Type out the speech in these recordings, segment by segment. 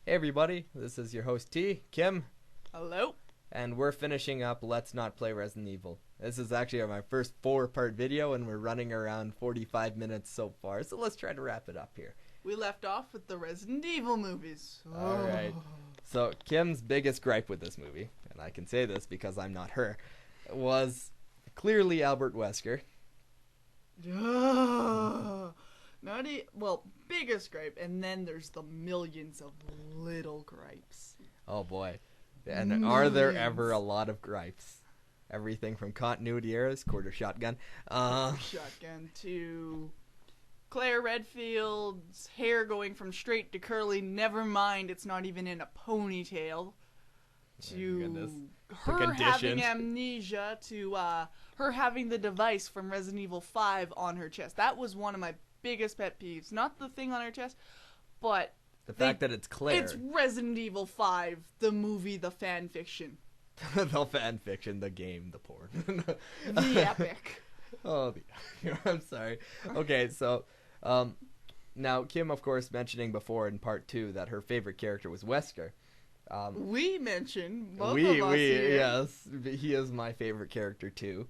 Hey everybody, this is your host T, Kim, Hello? and we're finishing up Let's Not Play Resident Evil. This is actually my first 4-part video, and we're running around 45 minutes so far, so let's try to wrap it up here. We left off with the Resident Evil movies. Alright, so Kim's biggest gripe with this movie, and I can say this because I'm not her, was clearly Albert Wesker. Biggest gripe, and then there's the millions of little gripes. Oh boy. And are there ever a lot of gripes? Everything from continuity errors, quarter shotgun, Shotgun to Claire Redfield's hair going from straight to curly, never mind it's not even in a ponytail, to goodness. her The condition. having amnesia, to her having the device from Resident Evil 5 on her chest. That was one of my biggest pet peeves. Not the thing on her chest, but the fact that it's Claire. it's Resident Evil 5, the movie, the fan fiction, The fan fiction, the game, the porn. the epic. Oh, I'm sorry. Okay, so now Kim, of course, mentioning before in part 2 that her favorite character was Wesker. We mentioned both we of us here. yes, he is my favorite character too.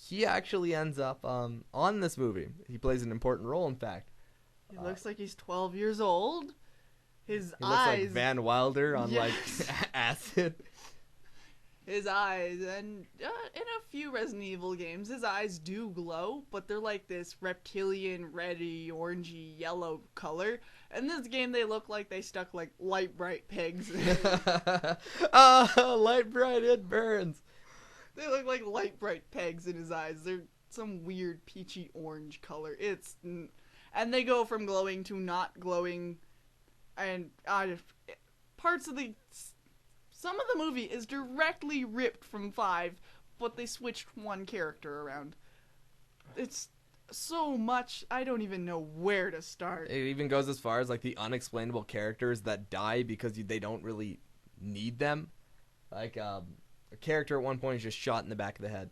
He actually ends up on this movie. He plays an important role, in fact. He looks like he's 12 years old. His He looks eyes, like Van Wilder on Yes. like acid. his eyes, and in a few Resident Evil games, his eyes do glow, but they're like this reptilian, reddy, orangey, yellow color. In this game, they look like they stuck like light bright pegs. Light bright, it burns. They look like light bright pegs in his eyes. They're some weird peachy orange color. And they go from glowing to not glowing, and parts of some of the movie is directly ripped from 5, but they switched one character around. It's so much, I don't even know where to start. It even goes as far as like the unexplainable characters that die because they don't really need them. Like a character at one point is just shot in the back of the head.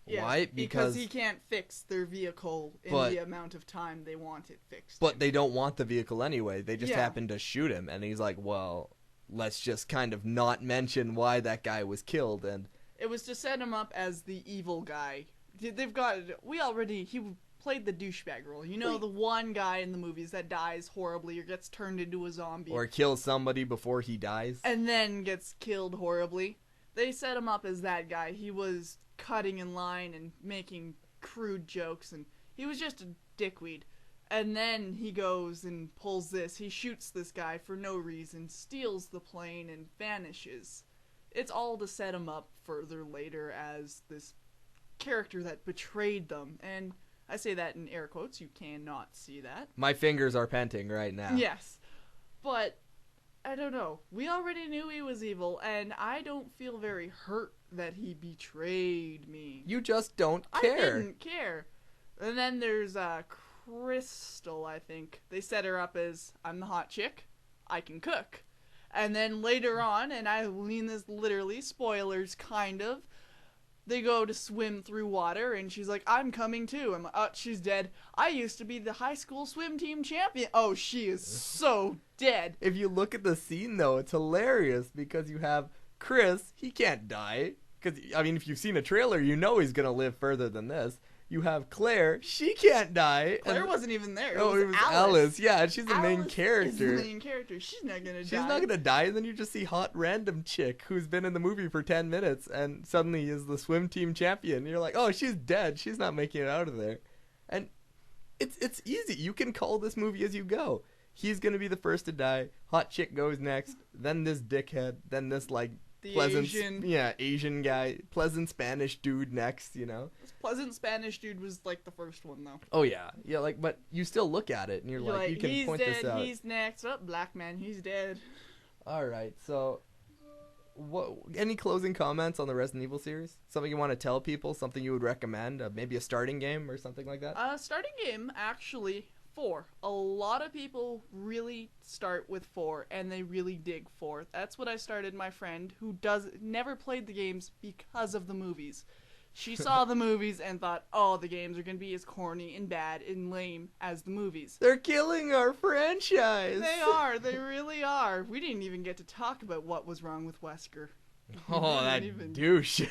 Yes, Why? because he can't fix their vehicle in But- the amount of time they want it fixed. But they don't want the vehicle anyway. They just Yeah. happen to shoot him, and he's like, "Well, let's just kind of not mention why that guy was killed." And It was to set him up as the evil guy. He played the douchebag role. You know, Wait. the one guy in the movies that dies horribly or gets turned into a zombie. or kill somebody before he dies. And then gets killed horribly. They set him up as that guy. He was cutting in line and making crude jokes, and he was just a dickweed. And then he goes and pulls this. He shoots this guy for no reason, steals the plane, and vanishes. It's all to set him up further later as this character that betrayed them. And I say that in air quotes. You cannot see that. My fingers are panting right now. Yes. But, I don't know. We already knew he was evil, and I don't feel very hurt that he betrayed me. You just don't I care. didn't care. And then there's Crystal, I think. They set her up as, I'm the hot chick, I can cook. And then later on, and I mean this literally, spoilers kind of, they go to swim through water, and she's like, I'm coming too. I'm like, oh, she's dead. I used to be the high school swim team champion. Oh, she is so dead. If you look at the scene, though, it's hilarious because you have Chris. He can't die. Because, I mean, if you've seen a trailer, you know he's going to live further than this. You have Claire. She can't die. Claire wasn't even there. Oh, it was Alice. Yeah, she's the main Alice character. is the main character. She's not gonna die. She's not going to die, and then you just see hot random chick who's been in the movie for 10 minutes and suddenly is the swim team champion. You're like, oh, she's dead. She's not making it out of there. And it's easy. You can call this movie as you go. He's going to be the first to die. Hot chick goes next. Then this dickhead. Then this, like, The pleasant Asian. Asian guy. Pleasant Spanish dude next, you know? This pleasant Spanish dude was like the first one though. Oh, yeah. Yeah, like, but you still look at it and you're like, you can he's point dead, this out. he's next. Oh, black man, he's dead. All right, so any closing comments on the Resident Evil series? Something you want to tell people? Something you would recommend? Maybe a starting game or something like that? Starting game, actually, 4. A lot of people really start with 4, and they really dig 4. That's what I started my friend who never played the games because of the movies. She saw the movies and thought, oh, the games are going to be as corny and bad and lame as the movies. They're killing our franchise. They are. They really are. We didn't even get to talk about what was wrong with Wesker. Oh, that douche.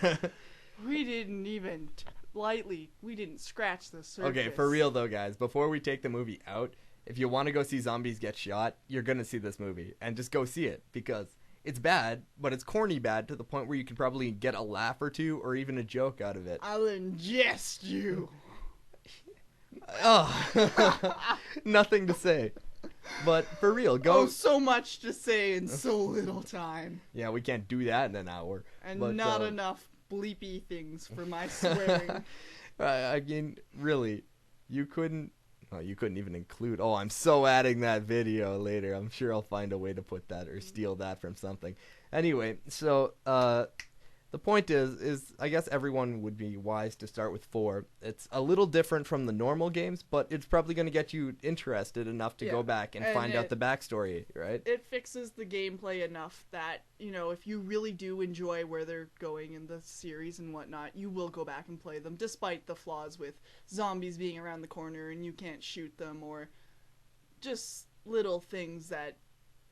We didn't even we didn't scratch the surface. Okay, for real though, guys, before we take the movie out, if you want to go see zombies get shot, you're going to see this movie. And just go see it, because it's bad, but it's corny bad to the point where you can probably get a laugh or two or even a joke out of it. I'll ingest you. Oh, nothing to say. But for real, go. Oh, so much to say in so little time. Yeah, we can't do that in an hour. And but, not enough bleepy things for my swearing. I mean, really, you couldn't. Oh, you couldn't even include. Oh, I'm so adding that video later. I'm sure I'll find a way to put that or steal that from something. Anyway, so the point is I guess everyone would be wise to start with 4. It's a little different from the normal games, but it's probably going to get you interested enough to go back and find out the backstory, right? It fixes the gameplay enough that, you know, if you really do enjoy where they're going in the series and whatnot, you will go back and play them, despite the flaws with zombies being around the corner and you can't shoot them, or just little things that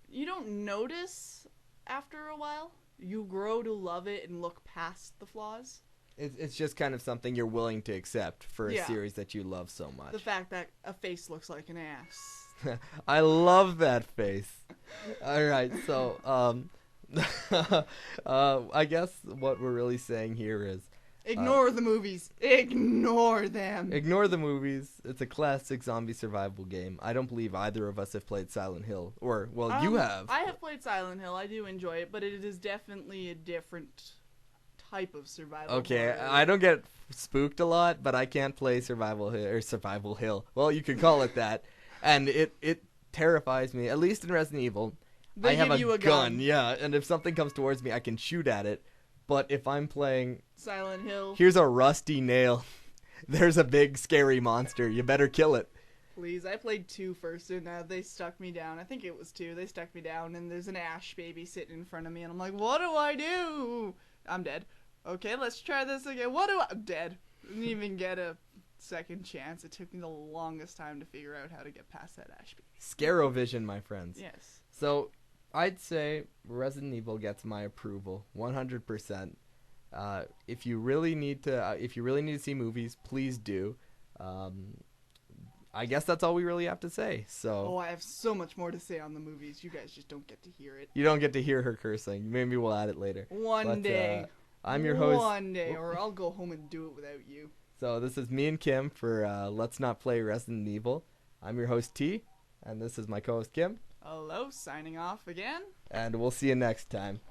you don't notice after a while. You grow to love it and look past the flaws. It's just kind of something you're willing to accept for a series that you love so much. The fact that a face looks like an ass. I love that face. All right, so I guess what we're really saying here is ignore the movies. Ignore them. Ignore the movies. It's a classic zombie survival game. I don't believe either of us have played Silent Hill. Or, well, you have. I have played Silent Hill. I do enjoy it, but it is definitely a different type of survival. Okay, horror. I don't get spooked a lot, but I can't play Survival Hill. Well, you could call it that. And it terrifies me. At least in Resident Evil, I have a gun. Yeah, and if something comes towards me, I can shoot at it. But if I'm playing Silent Hill, here's a rusty nail. There's a big scary monster. You better kill it. Please, I played 2 first, and they stuck me down. I think it was 2. They stuck me down, and there's an Ash baby sitting in front of me, and I'm like, what do I do? I'm dead. Okay, let's try this again. I'm dead. Didn't even get a second chance. It took me the longest time to figure out how to get past that Ash baby. Scarovision, my friends. Yes. So I'd say Resident Evil gets my approval, 100%. If you really need to see movies, please do. I guess that's all we really have to say. So. Oh, I have so much more to say on the movies. You guys just don't get to hear it. You don't get to hear her cursing. Maybe we'll add it later. One day. I'm your host. One day, or I'll go home and do it without you. So this is me and Kim for Let's Not Play Resident Evil. I'm your host T, and this is my co-host Kim. Hello, signing off again. And we'll see you next time.